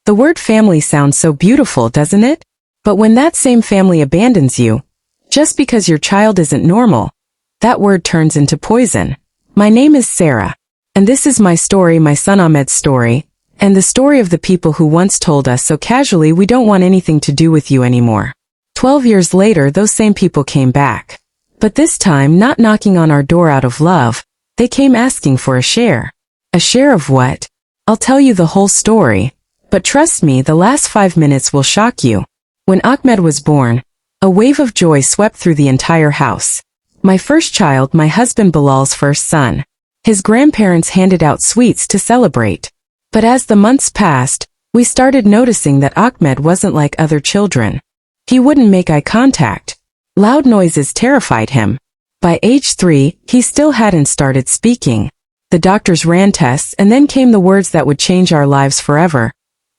The word family sounds so beautiful, doesn't it? But when that same family abandons you, just because your child isn't normal, that word turns into poison. My name is Sarah, and this is my story, my son Ahmed's story, and the story of the people who once told us so casually we don't want anything to do with you anymore. 12 years later, those same people came back. But this time, not knocking on our door out of love, they came asking for a share. A share of what? I'll tell you the whole story, but trust me, the last 5 minutes will shock you. When Ahmed was born, a wave of joy swept through the entire house. My first child, my husband Bilal's first son. His grandparents handed out sweets to celebrate. But as the months passed, we started noticing that Ahmed wasn't like other children. He wouldn't make eye contact. Loud noises terrified him. By age 3, he still hadn't started speaking. The doctors ran tests and then came the words that would change our lives forever.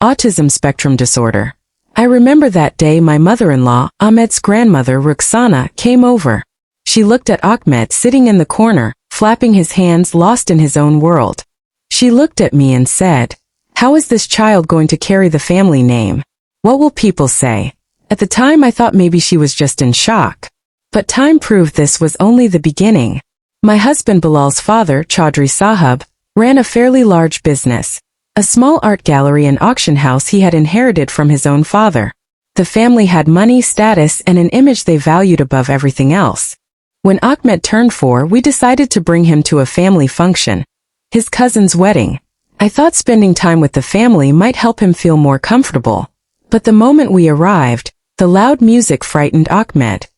Autism spectrum disorder. I remember that day my mother-in-law, Ahmed's grandmother Ruxana, came over. She looked at Ahmed sitting in the corner, flapping his hands, lost in his own world. She looked at me and said, "How is this child going to carry the family name? What will people say?" At the time I thought maybe she was just in shock. But time proved this was only the beginning. My husband Bilal's father, Chaudhry Sahab, ran a fairly large business. A small art gallery and auction house he had inherited from his own father. The family had money, status, and an image they valued above everything else. When Ahmed turned 4, we decided to bring him to a family function. His cousin's wedding. I thought spending time with the family might help him feel more comfortable. But the moment we arrived, the loud music frightened Ahmed.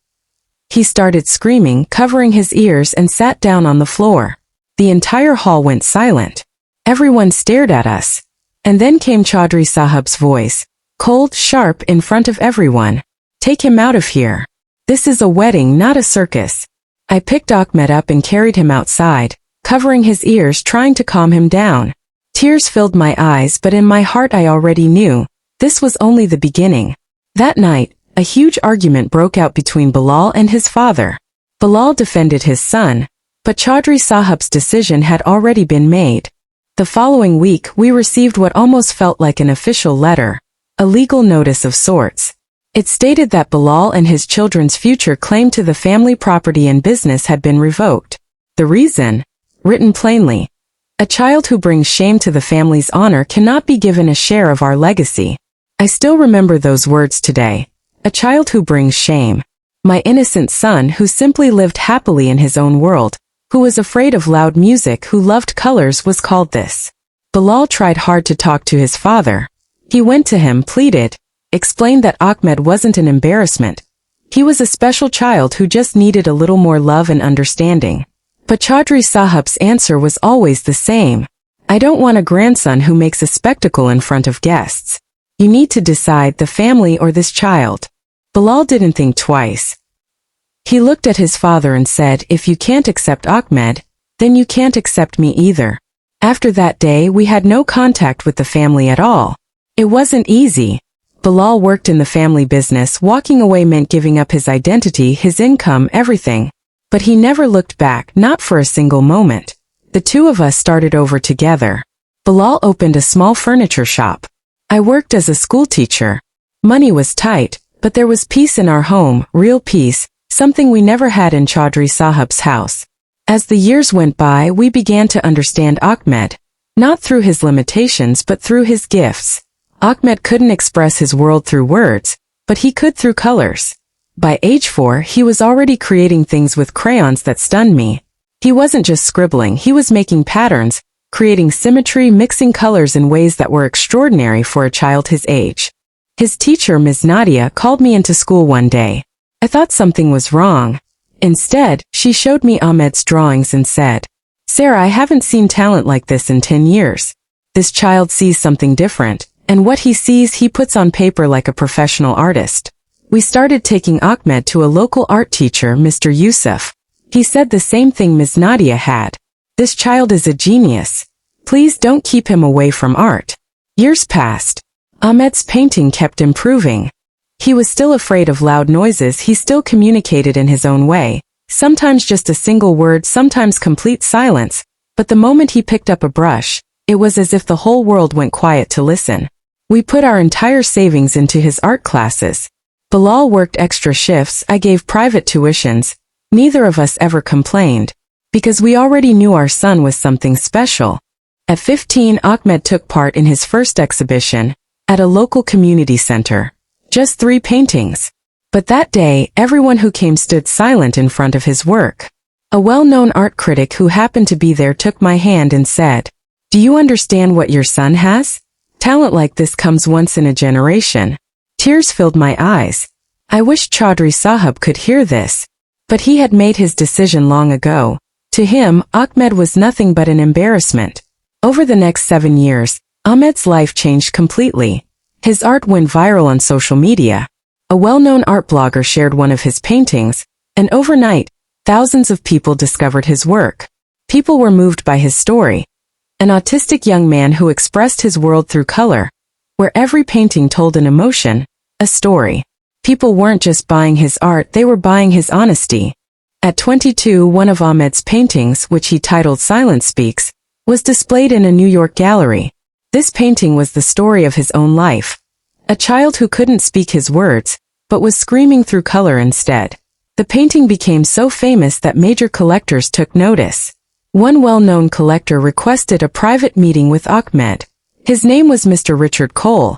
He started screaming, covering his ears, and sat down on the floor. The entire hall went silent. Everyone stared at us. And then came Chaudhry Sahib's voice, cold, sharp, in front of everyone. "Take him out of here. This is a wedding, not a circus." I picked Ahmed up and carried him outside, covering his ears, trying to calm him down. Tears filled my eyes, but in my heart I already knew this was only the beginning. That night, a huge argument broke out between Bilal and his father. Bilal defended his son, but Chaudhry Sahib's decision had already been made. The following week, we received what almost felt like an official letter, a legal notice of sorts. It stated that Bilal and his children's future claim to the family property and business had been revoked. The reason? Written plainly. A child who brings shame to the family's honor cannot be given a share of our legacy. I still remember those words today. A child who brings shame. My innocent son who simply lived happily in his own world, who was afraid of loud music, who loved colors, was called this. Bilal tried hard to talk to his father. He went to him, pleaded, explained that Ahmed wasn't an embarrassment. He was a special child who just needed a little more love and understanding. But Chaudhry Sahib's answer was always the same. "I don't want a grandson who makes a spectacle in front of guests. You need to decide, the family or this child." Bilal didn't think twice. He looked at his father and said, "If you can't accept Ahmed, then you can't accept me either." After that day, we had no contact with the family at all. It wasn't easy. Bilal worked in the family business. Walking away meant giving up his identity, his income, everything. But he never looked back, not for a single moment. The two of us started over together. Bilal opened a small furniture shop. I worked as a school teacher. Money was tight, but there was peace in our home, real peace, something we never had in Chaudhry Sahib's house. As the years went by, we began to understand Ahmed, not through his limitations but through his gifts. Ahmed couldn't express his world through words, but he could through colors. By age 4, he was already creating things with crayons that stunned me. He wasn't just scribbling, he was making patterns, creating symmetry, mixing colors in ways that were extraordinary for a child his age. His teacher, Ms. Nadia, called me into school one day. I thought something was wrong. Instead, she showed me Ahmed's drawings and said, "Sarah, I haven't seen talent like this in 10 years. This child sees something different, and what he sees he puts on paper like a professional artist." We started taking Ahmed to a local art teacher, Mr. Yusuf. He said the same thing Ms. Nadia had. "This child is a genius. Please don't keep him away from art." Years passed. Ahmed's painting kept improving. He was still afraid of loud noises. He still communicated in his own way, sometimes just a single word, sometimes complete silence. But the moment he picked up a brush, it was as if the whole world went quiet to listen. We put our entire savings into his art classes. Bilal worked extra shifts, I gave private tuitions. Neither of us ever complained, because we already knew our son was something special. At 15, Ahmed took part in his first exhibition, at a local community center. Just 3 paintings. But that day, everyone who came stood silent in front of his work. A well-known art critic who happened to be there took my hand and said, "Do you understand what your son has? Talent like this comes once in a generation." Tears filled my eyes. I wish Chaudhry Sahab could hear this. But he had made his decision long ago. To him, Ahmed was nothing but an embarrassment. Over the next 7 years, Ahmed's life changed completely. His art went viral on social media. A well-known art blogger shared one of his paintings, and overnight, thousands of people discovered his work. People were moved by his story. An autistic young man who expressed his world through color, where every painting told an emotion, a story. People weren't just buying his art, they were buying his honesty. At 22, one of Ahmed's paintings, which he titled Silence Speaks, was displayed in a New York gallery. This painting was the story of his own life. A child who couldn't speak his words, but was screaming through color instead. The painting became so famous that major collectors took notice. One well-known collector requested a private meeting with Ahmed. His name was Mr. Richard Cole,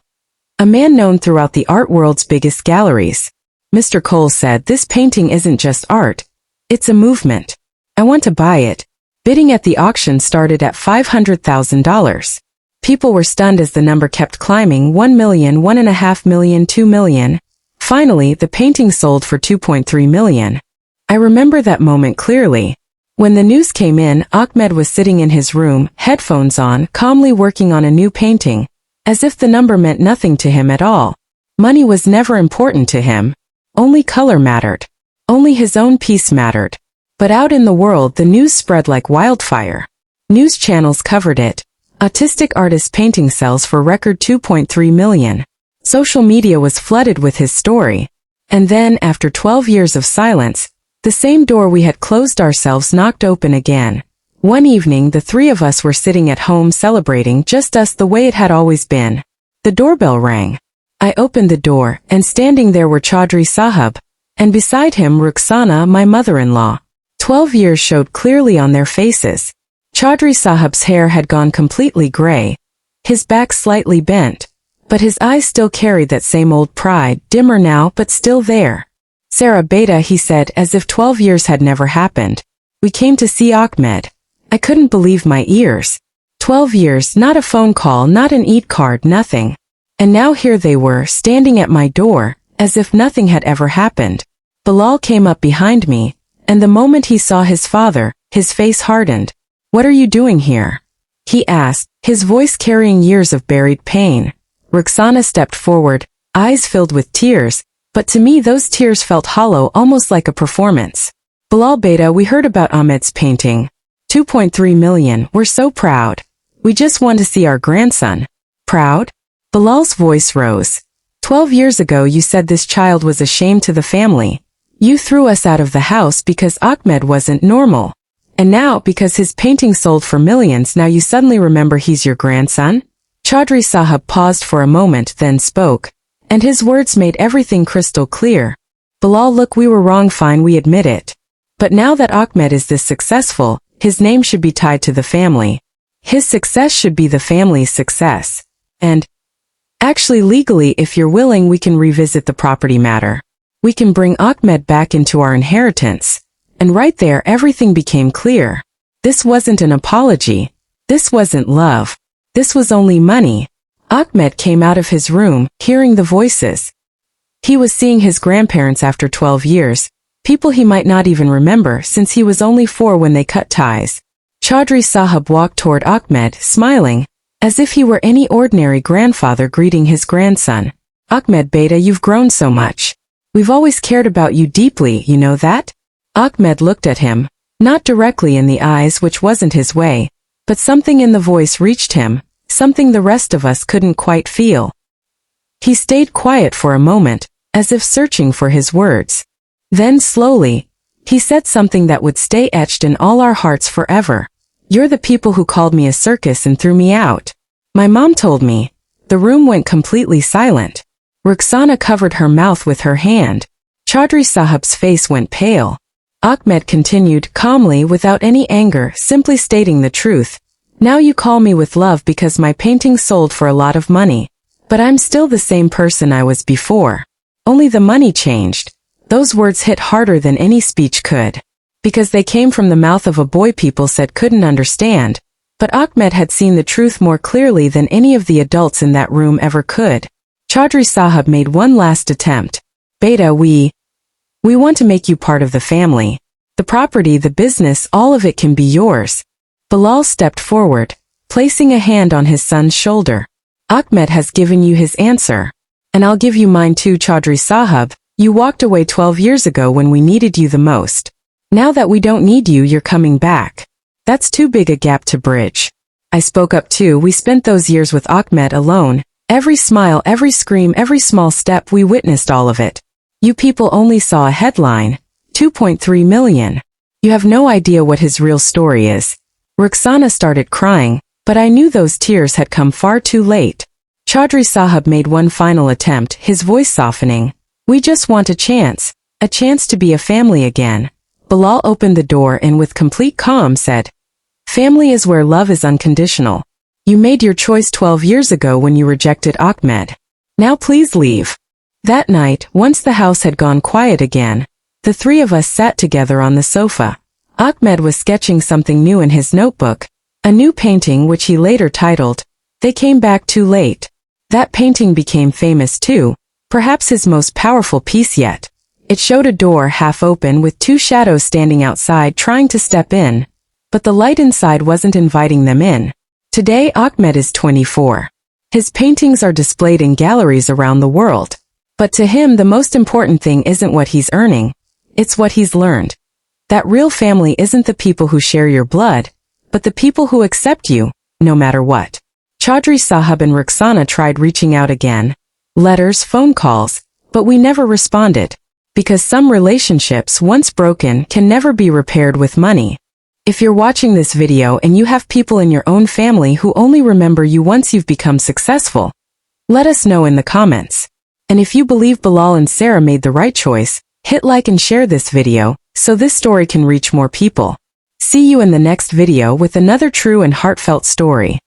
a man known throughout the art world's biggest galleries. Mr. Cole said, "This painting isn't just art. It's a movement. I want to buy it." Bidding at the auction started at $500,000. People were stunned as the number kept climbing: 1 million, 1.5 million, 2 million. Finally, the painting sold for 2.3 million. I remember that moment clearly. When the news came in, Ahmed was sitting in his room, headphones on, calmly working on a new painting, as if the number meant nothing to him at all. Money was never important to him. Only color mattered. Only his own piece mattered. But out in the world, the news spread like wildfire. News channels covered it. Autistic artist painting sells for record 2.3 million. Social media was flooded with his story. And then, after 12 years of silence, the same door we had closed ourselves knocked open again. One evening, the 3 of us were sitting at home celebrating, just us, the way it had always been. The doorbell rang. I opened the door, and standing there were Chaudhry Sahab, and beside him Rukhsana, my mother-in-law. 12 years showed clearly on their faces. Chaudhry Sahib's hair had gone completely gray, his back slightly bent, but his eyes still carried that same old pride, dimmer now but still there. "Sarah Beta," he said, as if 12 years had never happened. "We came to see Ahmed." I couldn't believe my ears. 12 years, not a phone call, not an Eid card, nothing. And now here they were, standing at my door, as if nothing had ever happened. Bilal came up behind me, and the moment he saw his father, his face hardened. "What are you doing here?" he asked, his voice carrying years of buried pain. Rukhsana stepped forward, eyes filled with tears, but to me those tears felt hollow, almost like a performance. "Bilal Beta, we heard about Ahmed's painting. 2.3 million, we're so proud. We just want to see our grandson." "Proud?" Bilal's voice rose. 12 years ago you said this child was a shame to the family. You threw us out of the house because Ahmed wasn't normal. And now, because his painting sold for millions, now you suddenly remember he's your grandson? Chaudhry Sahab paused for a moment, then spoke, and his words made everything crystal clear. "Bilal, look, we were wrong, fine, we admit it. But now that Ahmed is this successful, his name should be tied to the family. His success should be the family's success. And actually, legally, if you're willing, we can revisit the property matter. We can bring Ahmed back into our inheritance." And right there, everything became clear. This wasn't an apology. This wasn't love. This was only money. Ahmed came out of his room, hearing the voices. He was seeing his grandparents after 12 years, people he might not even remember since he was only 4 when they cut ties. Chaudhry Sahab walked toward Ahmed, smiling, as if he were any ordinary grandfather greeting his grandson. "Ahmed Beta, you've grown so much. We've always cared about you deeply, you know that?" Ahmed looked at him, not directly in the eyes, which wasn't his way, but something in the voice reached him, something the rest of us couldn't quite feel. He stayed quiet for a moment, as if searching for his words. Then slowly, he said something that would stay etched in all our hearts forever. "You're the people who called me a circus and threw me out. My mom told me, The room went completely silent. Rukhsana covered her mouth with her hand. Chaudhry Sahib's face went pale. Ahmed continued calmly without any anger, simply stating the truth. Now you call me with love because my painting sold for a lot of money. But I'm still the same person I was before. Only the money changed. Those words hit harder than any speech could. Because they came from the mouth of a boy people said couldn't understand. But Ahmed had seen the truth more clearly than any of the adults in that room ever could. Chaudhry Sahib made one last attempt. Beta, we want to make you part of the family. The property, the business, all of it can be yours. Bilal stepped forward, placing a hand on his son's shoulder. Ahmed has given you his answer. And I'll give you mine too, Chaudhry Sahib. You walked away 12 years ago when we needed you the most. Now that we don't need you, you're coming back. That's too big a gap to bridge. I spoke up too. We spent those years with Ahmed alone. Every smile, every scream, every small step, we witnessed all of it. You people only saw a headline. 2.3 million. You have no idea what his real story is. Rukhsana started crying, but I knew those tears had come far too late. Chaudhry Sahib made one final attempt, his voice softening. We just want a chance to be a family again. Bilal opened the door and with complete calm said, family is where love is unconditional. You made your choice 12 years ago when you rejected Ahmed. Now please leave. That night, once the house had gone quiet again, the three of us sat together on the sofa. Ahmed was sketching something new in his notebook, a new painting which he later titled, They Came Back Too Late. That painting became famous too, perhaps his most powerful piece yet. It showed a door half open with two shadows standing outside trying to step in, but the light inside wasn't inviting them in. Today Ahmed is 24. His paintings are displayed in galleries around the world. But to him the most important thing isn't what he's earning, it's what he's learned. That real family isn't the people who share your blood, but the people who accept you, no matter what. Chaudhry Sahib and Rukhsana tried reaching out again, letters, phone calls, but we never responded. Because some relationships once broken can never be repaired with money. If you're watching this video and you have people in your own family who only remember you once you've become successful, let us know in the comments. And if you believe Bilal and Sarah made the right choice, hit like and share this video, so this story can reach more people. See you in the next video with another true and heartfelt story.